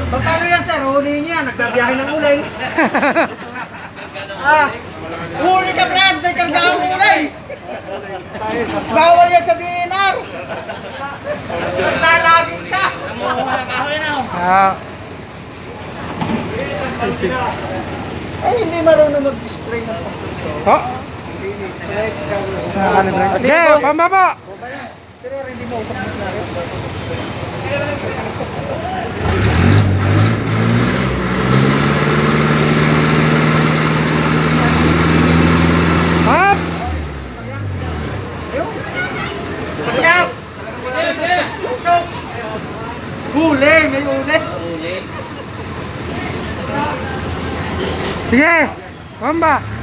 Paano yan, sir? Huliin niya. Nagbabiyahe ng uling. Huli ka, Brad. May kargaan ng uling. Bawal yan sa DNR. Naglalagin ka. Ay, hindi marunong mag-display ng pagkakas. Oh. Sige, pamba po. Pero hindi mo usap na rin. Up. Huli, may huli. Sige, pamba.